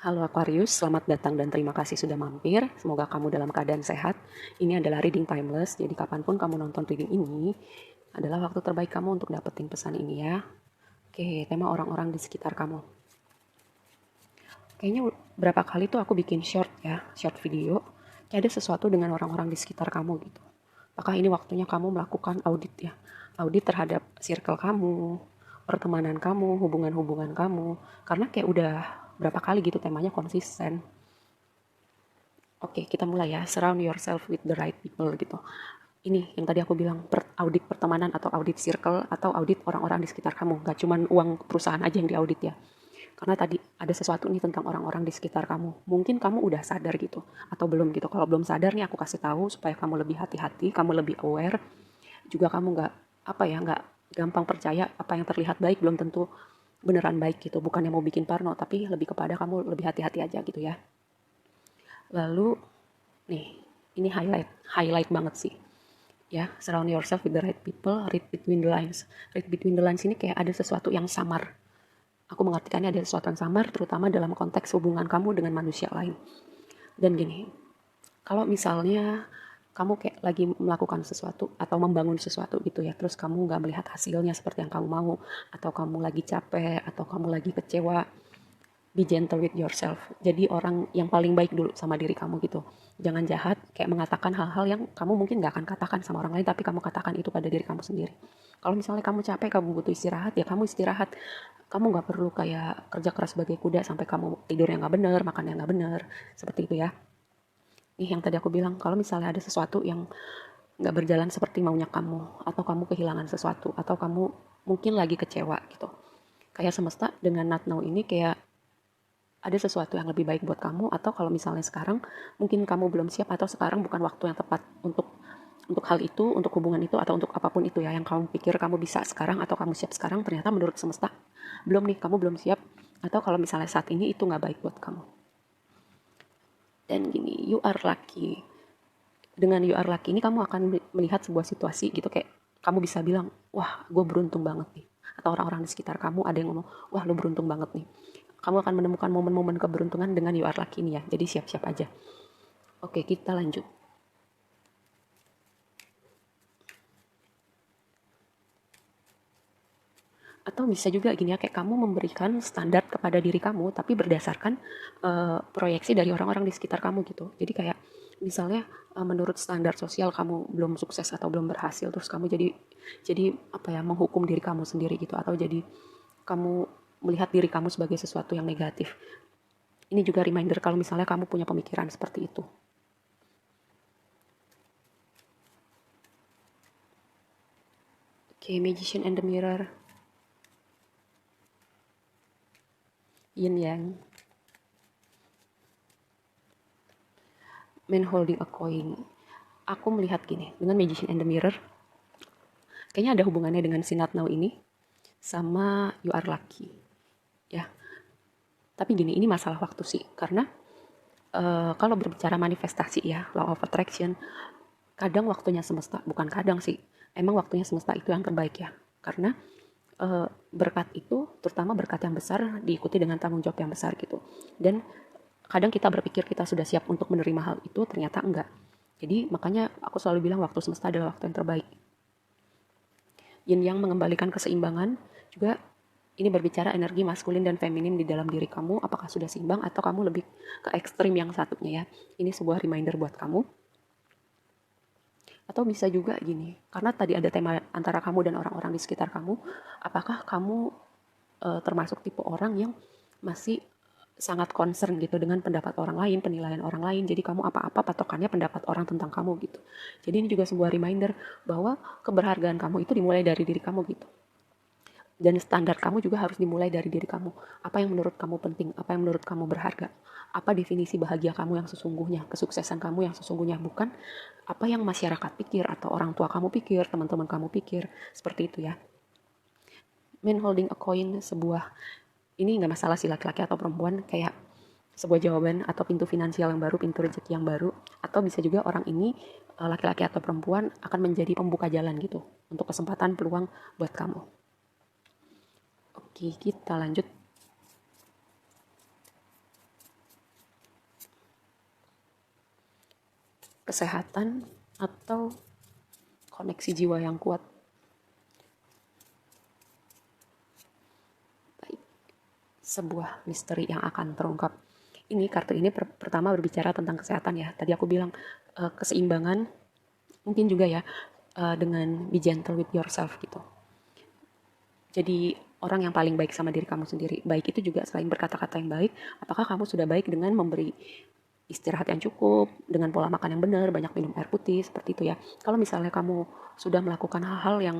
Halo Aquarius, selamat datang dan terima kasih sudah mampir. Semoga kamu dalam keadaan sehat. Ini adalah reading timeless, jadi kapanpun kamu nonton reading ini adalah waktu terbaik kamu untuk dapetin pesan ini ya. Oke, tema orang-orang di sekitar kamu. Kayaknya berapa kali tuh aku bikin short video. Kayak ada sesuatu dengan orang-orang di sekitar kamu gitu. Apakah ini waktunya kamu melakukan audit ya? Audit terhadap circle kamu, pertemanan kamu, hubungan-hubungan kamu. Karena kayak udah berapa kali gitu temanya konsisten. Oke, kita mulai ya. Surround yourself with the right people gitu. Ini yang tadi aku bilang, audit pertemanan atau audit circle atau audit orang-orang di sekitar kamu. Gak cuman uang perusahaan aja yang diaudit ya. Karena tadi ada sesuatu nih tentang orang-orang di sekitar kamu. Mungkin kamu udah sadar gitu atau belum gitu. Kalau belum sadar nih aku kasih tahu supaya kamu lebih hati-hati, kamu lebih aware. Juga kamu nggak gampang percaya apa yang terlihat baik belum tentu beneran baik gitu. Bukan yang mau bikin parno, tapi lebih kepada kamu lebih hati-hati aja gitu ya. Lalu nih, ini highlight banget sih. Ya, surround yourself with the right people, read between the lines. Read between the lines ini kayak ada sesuatu yang samar. Aku mengartikannya ada sesuatu yang samar, terutama dalam konteks hubungan kamu dengan manusia lain. Dan gini, kalau misalnya kamu kayak lagi melakukan sesuatu atau membangun sesuatu gitu ya, terus kamu nggak melihat hasilnya seperti yang kamu mau, atau kamu lagi capek, atau kamu lagi kecewa, be gentle with yourself. Jadi orang yang paling baik dulu sama diri kamu gitu. Jangan jahat, kayak mengatakan hal-hal yang kamu mungkin gak akan katakan sama orang lain, tapi kamu katakan itu pada diri kamu sendiri. Kalau misalnya kamu capek, kamu butuh istirahat, ya kamu istirahat. Kamu gak perlu kayak kerja keras sebagai kuda sampai kamu tidur yang gak bener, makan yang gak bener. Seperti itu ya. Nih yang tadi aku bilang, kalau misalnya ada sesuatu yang gak berjalan seperti maunya kamu, atau kamu kehilangan sesuatu, atau kamu mungkin lagi kecewa gitu. Kayak semesta dengan not now ini kayak ada sesuatu yang lebih baik buat kamu, atau kalau misalnya sekarang mungkin kamu belum siap, atau sekarang bukan waktu yang tepat untuk hal itu, untuk hubungan itu, atau untuk apapun itu ya yang kamu pikir kamu bisa sekarang atau kamu siap sekarang, ternyata menurut semesta belum nih, kamu belum siap, atau kalau misalnya saat ini itu nggak baik buat kamu. Dan gini, you are lucky. Dengan you are lucky ini kamu akan melihat sebuah situasi gitu, kayak kamu bisa bilang, wah gue beruntung banget nih. Atau orang-orang di sekitar kamu ada yang ngomong, wah lu beruntung banget nih. Kamu akan menemukan momen-momen keberuntungan dengan you are lucky ini ya. Jadi siap-siap aja. Oke, kita lanjut. Atau bisa juga gini ya, kayak kamu memberikan standar kepada diri kamu, tapi berdasarkan proyeksi dari orang-orang di sekitar kamu gitu. Jadi kayak misalnya menurut standar sosial kamu belum sukses atau belum berhasil, terus kamu jadi apa ya, menghukum diri kamu sendiri gitu, atau jadi kamu melihat diri kamu sebagai sesuatu yang negatif. Ini juga reminder kalau misalnya kamu punya pemikiran seperti itu. Oke, Magician and the Mirror. Yin Yang. Man holding a coin. Aku melihat gini, dengan Magician and the Mirror, kayaknya ada hubungannya dengan si Not Now ini sama You Are Lucky. Ya, tapi gini, ini masalah waktu sih, karena kalau berbicara manifestasi ya, law of attraction, kadang waktunya semesta, bukan kadang sih, emang waktunya semesta itu yang terbaik ya, karena berkat itu, terutama berkat yang besar, diikuti dengan tanggung jawab yang besar gitu. Dan kadang kita berpikir kita sudah siap untuk menerima hal itu, ternyata enggak. Jadi makanya aku selalu bilang waktu semesta adalah waktu yang terbaik. Yin yang mengembalikan keseimbangan, juga ini berbicara energi maskulin dan feminin di dalam diri kamu, apakah sudah seimbang atau kamu lebih ke ekstrim yang satunya ya. Ini sebuah reminder buat kamu. Atau bisa juga gini, karena tadi ada tema antara kamu dan orang-orang di sekitar kamu, apakah kamu termasuk tipe orang yang masih sangat concern gitu dengan pendapat orang lain, penilaian orang lain. Jadi kamu apa-apa patokannya pendapat orang tentang kamu gitu. Jadi ini juga sebuah reminder bahwa keberhargaan kamu itu dimulai dari diri kamu gitu. Dan standar kamu juga harus dimulai dari diri kamu. Apa yang menurut kamu penting, apa yang menurut kamu berharga. Apa definisi bahagia kamu yang sesungguhnya, kesuksesan kamu yang sesungguhnya, bukan apa yang masyarakat pikir atau orang tua kamu pikir, teman-teman kamu pikir, seperti itu ya. Man holding a coin, ini nggak masalah sih laki-laki atau perempuan, kayak sebuah jawaban atau pintu finansial yang baru, pintu rezeki yang baru, atau bisa juga orang ini laki-laki atau perempuan akan menjadi pembuka jalan gitu untuk kesempatan peluang buat kamu. Oke, kita lanjut. kesehatan, atau koneksi jiwa yang kuat. Baik, sebuah misteri yang akan terungkap. Ini kartu ini pertama berbicara tentang kesehatan ya. Tadi aku bilang keseimbangan, mungkin juga ya dengan be gentle with yourself gitu. Jadi orang yang paling baik sama diri kamu sendiri. Baik itu juga selain berkata-kata yang baik, apakah kamu sudah baik dengan memberi istirahat yang cukup, dengan pola makan yang benar, banyak minum air putih, seperti itu ya. Kalau misalnya kamu sudah melakukan hal-hal yang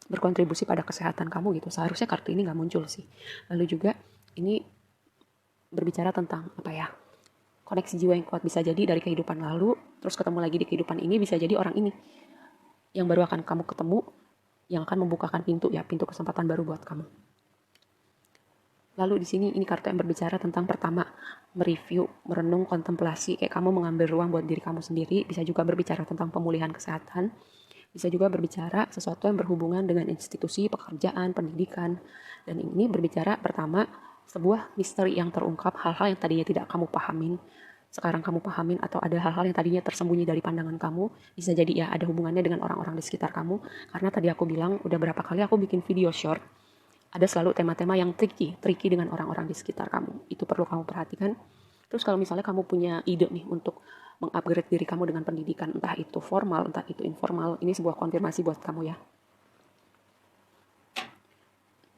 berkontribusi pada kesehatan kamu gitu, seharusnya kartu ini nggak muncul sih. Lalu juga ini berbicara tentang apa ya, koneksi jiwa yang kuat. Bisa jadi dari kehidupan lalu, terus ketemu lagi di kehidupan ini, bisa jadi orang ini yang baru akan kamu ketemu, yang akan membukakan pintu ya, pintu kesempatan baru buat kamu. Lalu di sini ini kartu yang berbicara tentang pertama, mereview, merenung, kontemplasi, kayak kamu mengambil ruang buat diri kamu sendiri. Bisa juga berbicara tentang pemulihan kesehatan. Bisa juga berbicara sesuatu yang berhubungan dengan institusi, pekerjaan, pendidikan. Dan ini berbicara pertama, sebuah misteri yang terungkap, hal-hal yang tadinya tidak kamu pahamin, sekarang kamu pahamin, atau ada hal-hal yang tadinya tersembunyi dari pandangan kamu. Bisa jadi ya ada hubungannya dengan orang-orang di sekitar kamu. Karena tadi aku bilang, udah berapa kali aku bikin video short, ada selalu tema-tema yang tricky dengan orang-orang di sekitar kamu. Itu perlu kamu perhatikan. Terus kalau misalnya kamu punya ide nih untuk mengupgrade diri kamu dengan pendidikan, entah itu formal, entah itu informal, ini sebuah konfirmasi buat kamu ya.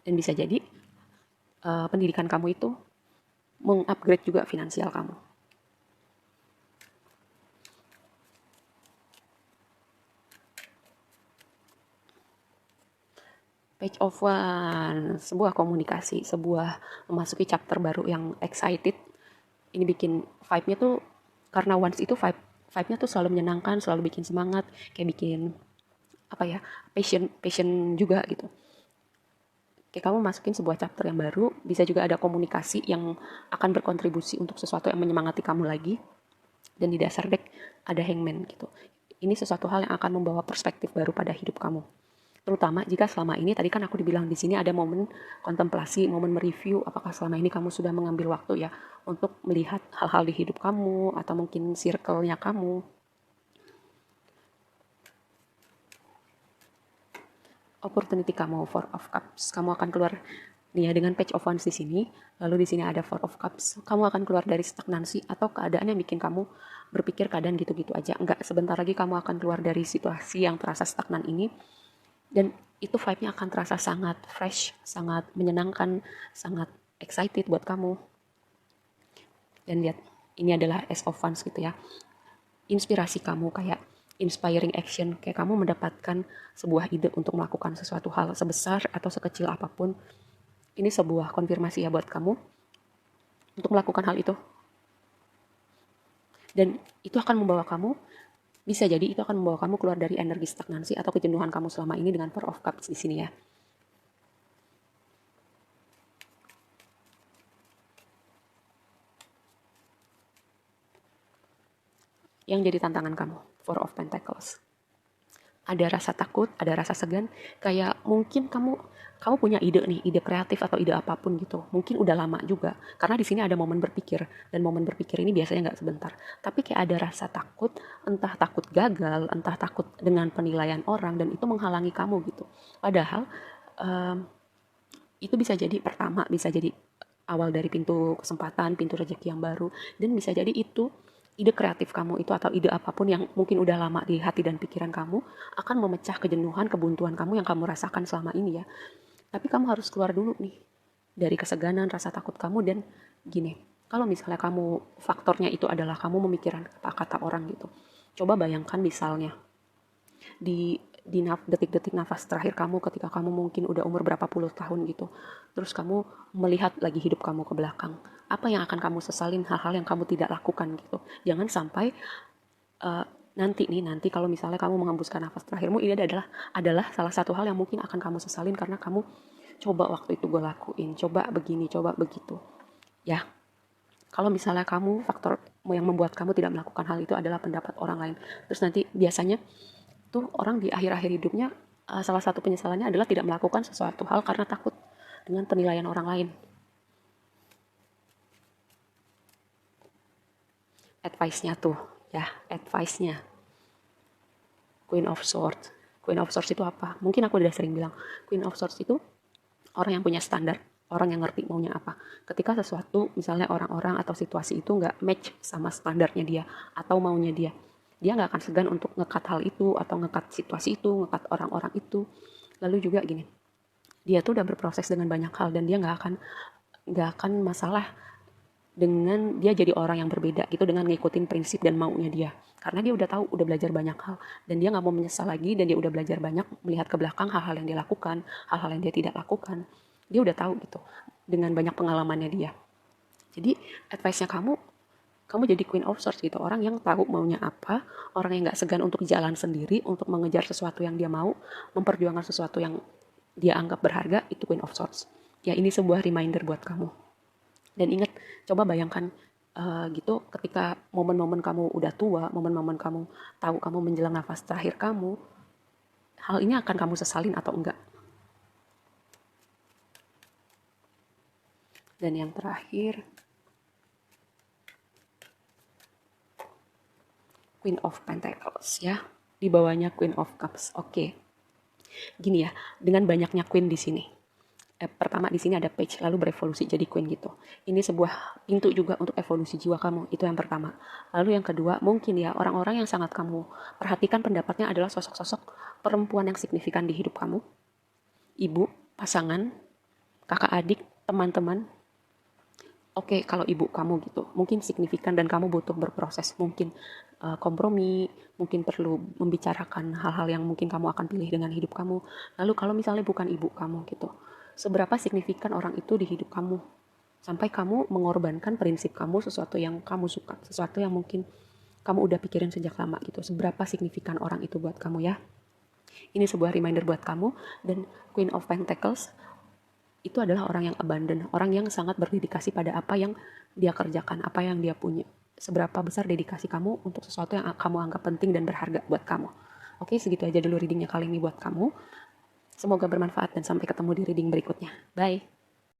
Dan bisa jadi pendidikan kamu itu mengupgrade juga finansial kamu. Page of One, sebuah komunikasi, sebuah memasuki chapter baru yang excited. Ini bikin vibe-nya tuh, karena Once itu vibe-nya tuh selalu menyenangkan, selalu bikin semangat, kayak bikin apa ya, passion juga gitu. Kayak kamu masukin sebuah chapter yang baru, bisa juga ada komunikasi yang akan berkontribusi untuk sesuatu yang menyemangati kamu lagi. Dan di dasar deck ada Hangman gitu. Ini sesuatu hal yang akan membawa perspektif baru pada hidup kamu. Terutama jika selama ini, tadi kan aku dibilang di sini ada momen kontemplasi, momen mereview, apakah selama ini kamu sudah mengambil waktu ya untuk melihat hal-hal di hidup kamu, atau mungkin circle-nya kamu. Opportunity kamu, Four of Cups, kamu akan keluar nih ya dengan Page of Wands di sini, lalu di sini ada Four of Cups, kamu akan keluar dari stagnansi atau keadaan yang bikin kamu berpikir keadaan gitu-gitu aja. Enggak, sebentar lagi kamu akan keluar dari situasi yang terasa stagnan ini. Dan itu vibe-nya akan terasa sangat fresh, sangat menyenangkan, sangat excited buat kamu. Dan lihat, ini adalah Ace of Wands gitu ya. Inspirasi kamu kayak inspiring action, kayak kamu mendapatkan sebuah ide untuk melakukan sesuatu hal sebesar atau sekecil apapun. Ini sebuah konfirmasi ya buat kamu untuk melakukan hal itu. Dan itu akan membawa kamu, bisa jadi itu akan membawa kamu keluar dari energi stagnansi atau kejenuhan kamu selama ini dengan Four of Cups di sini ya. Yang jadi tantangan kamu, Four of Pentacles. Ada rasa takut, ada rasa segan, kayak mungkin kamu punya ide nih, ide kreatif atau ide apapun gitu. Mungkin udah lama juga, karena di sini ada momen berpikir, dan momen berpikir ini biasanya nggak sebentar. Tapi kayak ada rasa takut, entah takut gagal, entah takut dengan penilaian orang, dan itu menghalangi kamu gitu. Padahal itu bisa jadi pertama, bisa jadi awal dari pintu kesempatan, pintu rezeki yang baru, dan bisa jadi itu ide kreatif kamu itu atau ide apapun yang mungkin udah lama di hati dan pikiran kamu akan memecah kejenuhan, kebuntuan kamu yang kamu rasakan selama ini ya. Tapi kamu harus keluar dulu nih dari keseganan, rasa takut kamu. Dan gini, kalau misalnya kamu faktornya itu adalah kamu memikirkan kata-kata orang gitu. Coba bayangkan misalnya di detik-detik nafas terakhir kamu ketika kamu mungkin udah umur berapa puluh tahun gitu. Terus kamu melihat lagi hidup kamu ke belakang. Apa yang akan kamu sesalin, hal-hal yang kamu tidak lakukan gitu. Jangan sampai nanti kalau misalnya kamu mengembuskan nafas terakhirmu, ini adalah salah satu hal yang mungkin akan kamu sesalin karena kamu coba waktu itu gue lakuin, coba begini, coba begitu. Ya, kalau misalnya kamu faktor yang membuat kamu tidak melakukan hal itu adalah pendapat orang lain. Terus nanti biasanya tuh orang di akhir-akhir hidupnya salah satu penyesalannya adalah tidak melakukan sesuatu hal karena takut dengan penilaian orang lain. Advice-nya tuh ya advice-nya. Queen of Swords. Queen of Swords itu apa? Mungkin aku udah sering bilang, Queen of Swords itu orang yang punya standar, orang yang ngerti maunya apa. Ketika sesuatu, misalnya orang-orang atau situasi itu nggak match sama standarnya dia atau maunya dia nggak akan segan untuk ngekat hal itu atau ngekat situasi itu, ngekat orang-orang itu. Lalu juga gini, dia tuh udah berproses dengan banyak hal dan dia nggak akan masalah dengan dia jadi orang yang berbeda gitu dengan ngikutin prinsip dan maunya dia, karena dia udah tahu, udah belajar banyak hal dan dia nggak mau menyesal lagi, dan dia udah belajar banyak melihat ke belakang hal-hal yang dia lakukan, hal-hal yang dia tidak lakukan, dia udah tahu gitu dengan banyak pengalamannya dia. Jadi advice-nya kamu jadi Queen of Swords gitu, orang yang tahu maunya apa, orang yang nggak segan untuk jalan sendiri, untuk mengejar sesuatu yang dia mau, memperjuangkan sesuatu yang dia anggap berharga, itu Queen of Swords. Ya, ini sebuah reminder buat kamu. Dan ingat, coba bayangkan gitu ketika momen-momen kamu udah tua, momen-momen kamu tahu kamu menjelang nafas terakhir kamu, hal ini akan kamu sesalin atau enggak? Dan yang terakhir, Queen of Pentacles ya. Di bawahnya Queen of Cups. Oke. Gini ya, dengan banyaknya Queen di sini. Pertama di sini ada page, lalu berevolusi jadi queen gitu. Ini sebuah pintu juga untuk evolusi jiwa kamu, itu yang pertama. Lalu yang kedua, mungkin ya orang-orang yang sangat kamu perhatikan pendapatnya adalah sosok-sosok perempuan yang signifikan di hidup kamu. Ibu, pasangan, kakak adik, teman-teman. Oke, kalau ibu kamu gitu, mungkin signifikan dan kamu butuh berproses, mungkin kompromi, mungkin perlu membicarakan hal-hal yang mungkin kamu akan pilih dengan hidup kamu. Lalu kalau misalnya bukan ibu kamu gitu, seberapa signifikan orang itu di hidup kamu, sampai kamu mengorbankan prinsip kamu, sesuatu yang kamu suka, sesuatu yang mungkin kamu udah pikirin sejak lama gitu, seberapa signifikan orang itu buat kamu ya. Ini sebuah reminder buat kamu. Dan Queen of Pentacles itu adalah orang yang abandon, orang yang sangat berdedikasi pada apa yang dia kerjakan, apa yang dia punya. Seberapa besar dedikasi kamu untuk sesuatu yang kamu anggap penting dan berharga buat kamu. Oke, segitu aja dulu readingnya kali ini buat kamu. Semoga bermanfaat dan sampai ketemu di reading berikutnya. Bye.